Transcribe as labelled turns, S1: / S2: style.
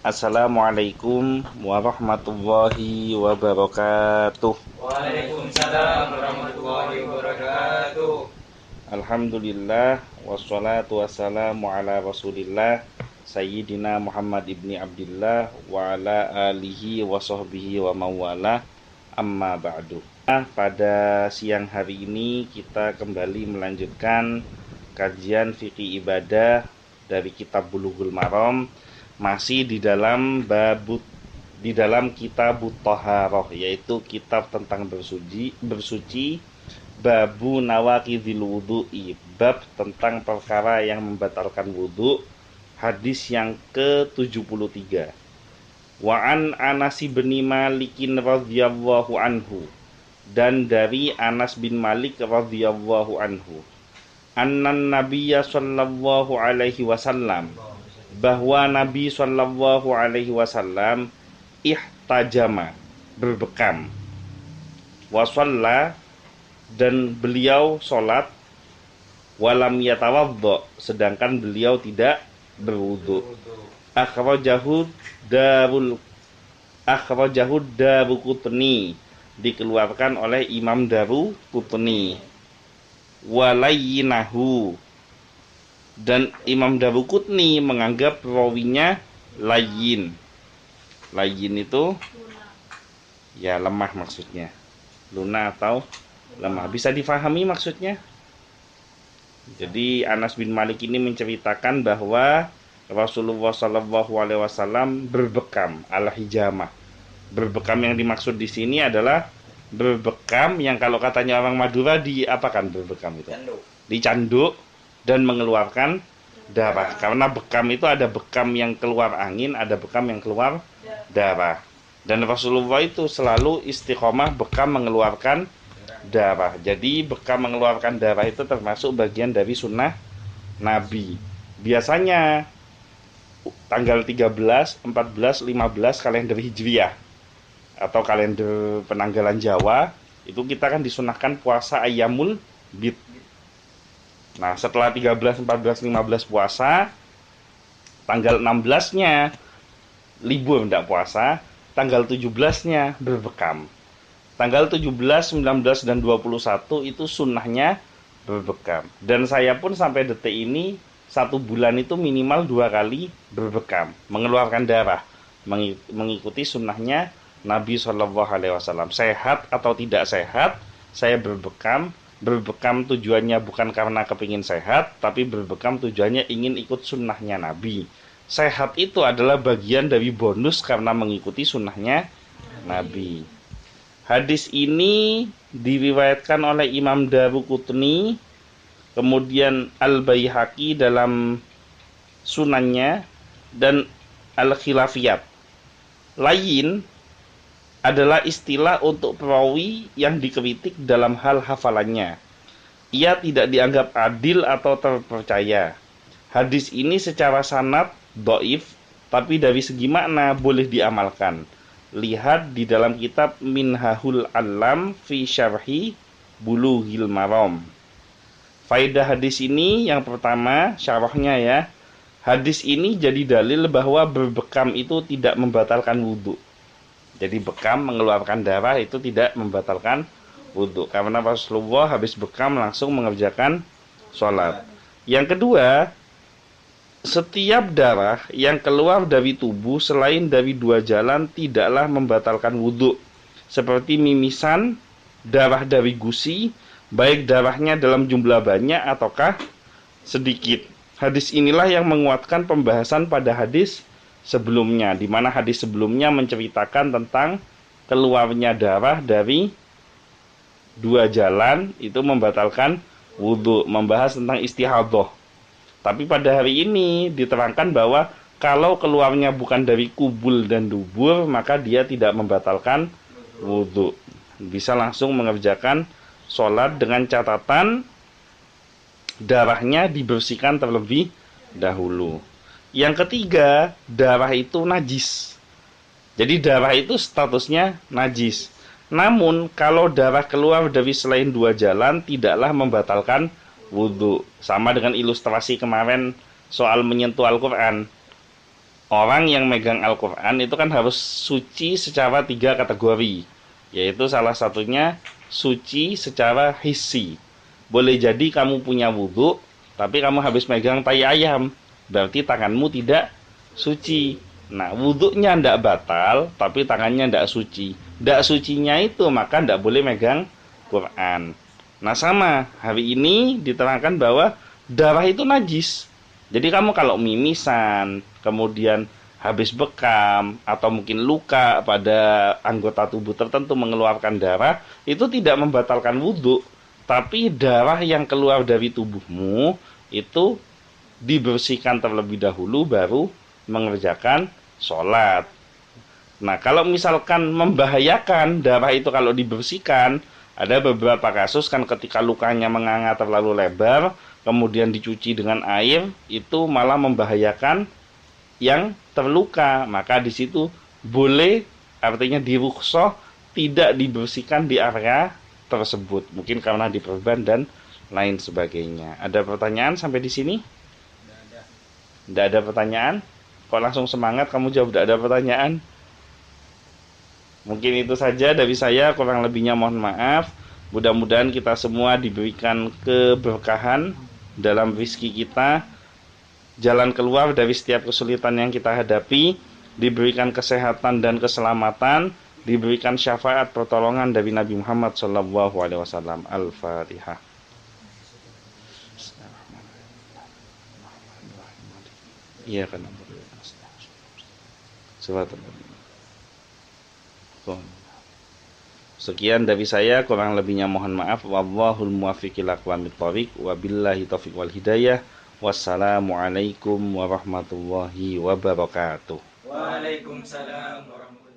S1: Assalamualaikum warahmatullahi wabarakatuh.
S2: Waalaikumsalam warahmatullahi wabarakatuh.
S1: Alhamdulillah wassalatu wassalamu ala Rasulillah Sayyidina Muhammad ibni Abdillah wa ala alihi wa sahbihi wa mawala, amma ba'du. Pada siang hari ini kita kembali melanjutkan kajian fikih ibadah dari kitab Bulughul Maram, masih di dalam kitab Thaharah, yaitu kitab tentang bersuci, babu nawaqidil wudu'i, bab tentang perkara yang membatalkan wudu, hadis yang ke-73. Wa an Anas bin Malik radhiyallahu anhu, dan dari Anas bin Malik radhiyallahu anhu, annan nabiyya sallallahu alaihi wasallam, bahwa Nabi sallallahu alaihi wasallam ihtajama, berbekam, wa shalla, dan beliau sholat, walam yatawaddo, sedangkan beliau tidak berwudu. Akhrajahu Daruqutni, dikeluarkan oleh Imam Daruqutni. Walayyinahu, dan Imam Daruqutni menganggap rawinya layyin. Layyin itu ya lemah maksudnya. Lunak atau lemah, bisa difahami maksudnya. Jadi Anas bin Malik ini menceritakan bahwa Rasulullah Shallallahu Alaihi Wasallam berbekam ala hijamah. Berbekam yang dimaksud di sini adalah berbekam yang kalau katanya orang Madura diapakan berbekam itu? Dicanduk dan mengeluarkan darah. Karena bekam itu ada bekam yang keluar angin, ada bekam yang keluar darah. Dan Rasulullah itu selalu istiqomah bekam mengeluarkan darah. Jadi bekam mengeluarkan darah itu termasuk bagian dari sunnah Nabi. Biasanya tanggal 13, 14, 15 kalender Hijriyah atau kalender penanggalan Jawa, itu kita kan disunahkan puasa Ayyamul Bid. Nah, setelah 13, 14, 15 puasa, tanggal 16-nya libur tidak puasa, tanggal 17-nya berbekam. Tanggal 17, 19, dan 21 itu sunnahnya berbekam. Dan saya pun sampai detik ini 1 bulan itu minimal 2 kali berbekam, mengeluarkan darah, mengikuti sunnahnya Nabi Shallallahu Alaihi Wasallam. Sehat atau tidak sehat, saya berbekam. Berbekam tujuannya bukan karena kepingin sehat, tapi berbekam tujuannya ingin ikut sunnahnya Nabi. Sehat itu adalah bagian dari bonus karena mengikuti sunnahnya Nabi. Hadis ini diriwayatkan oleh Imam Daruqutni, kemudian Al-Baihaqi dalam sunannya, dan Al-Khilafiyat. Layyin adalah istilah untuk perawi yang dikritik dalam hal hafalannya. Ia tidak dianggap adil atau terpercaya. Hadis ini secara sanad dhaif, tapi dari segi makna boleh diamalkan. Lihat di dalam kitab Minhahul Alam fi Syarhi Bulughil Maram. Faedah hadis ini yang pertama, syarahnya ya. Hadis ini jadi dalil bahwa berbekam itu tidak membatalkan wudu. Jadi bekam mengeluarkan darah itu tidak membatalkan wudu, karena Rasulullah habis bekam langsung mengerjakan sholat. Yang kedua, setiap darah yang keluar dari tubuh selain dari 2 jalan tidaklah membatalkan wudu, seperti mimisan, darah dari gusi, baik darahnya dalam jumlah banyak ataukah sedikit. Hadis inilah yang menguatkan pembahasan pada hadis sebelumnya, di mana hadis sebelumnya menceritakan tentang keluarnya darah dari 2 jalan itu membatalkan wudu, membahas tentang istihadah. Tapi pada hari ini diterangkan bahwa kalau keluarnya bukan dari kubul dan dubur, maka dia tidak membatalkan wudu. Bisa langsung mengerjakan sholat dengan catatan darahnya dibersihkan terlebih dahulu. Yang ketiga, darah itu najis. Jadi darah itu statusnya najis. Namun kalau darah keluar dari selain 2 jalan tidaklah membatalkan wudu. Sama dengan ilustrasi kemarin soal menyentuh Al-Quran. orang yang megang Al-Quran itu kan harus suci secara 3 kategori. Yaitu salah satunya suci secara hissi. Boleh jadi kamu punya wudhu, tapi kamu habis megang tai ayam. Berarti tanganmu tidak suci. Nah, wudhunya tidak batal, tapi tangannya tidak suci. Tidak sucinya itu, maka tidak boleh megang Quran. Nah, sama. Hari ini diterangkan bahwa darah itu najis. Jadi kamu kalau mimisan, kemudian habis bekam, atau mungkin luka pada anggota tubuh tertentu mengeluarkan darah, itu tidak membatalkan wudhu. Tapi darah yang keluar dari tubuhmu itu dibersihkan terlebih dahulu baru mengerjakan sholat. Nah, kalau misalkan membahayakan darah itu kalau dibersihkan, ada beberapa kasus kan ketika lukanya menganga terlalu lebar, kemudian dicuci dengan air, itu malah membahayakan yang terluka. Maka di situ boleh, artinya dirukhsah tidak dibersihkan di area tersebut, mungkin karena diperban dan lain sebagainya. Ada pertanyaan sampai di sini? Tidak ada pertanyaan? Kok langsung semangat kamu jawab tidak ada pertanyaan? Mungkin itu saja dari saya, kurang lebihnya mohon maaf. Mudah-mudahan kita semua diberikan keberkahan dalam rezeki kita, jalan keluar dari setiap kesulitan yang kita hadapi, diberikan kesehatan dan keselamatan, diberikan syafaat pertolongan dari Nabi Muhammad SAW. Al-Fatihah. Iya kan. Sekian dari saya, kurang lebihnya mohon maaf. Wallahul muwaffiq ila aqwamit thoriq, wabillahi taufiq wal hidayah. Wassalamualaikum warahmatullahi wabarakatuh.
S2: Waalaikumsalam warahmatullahi wabarakatuh.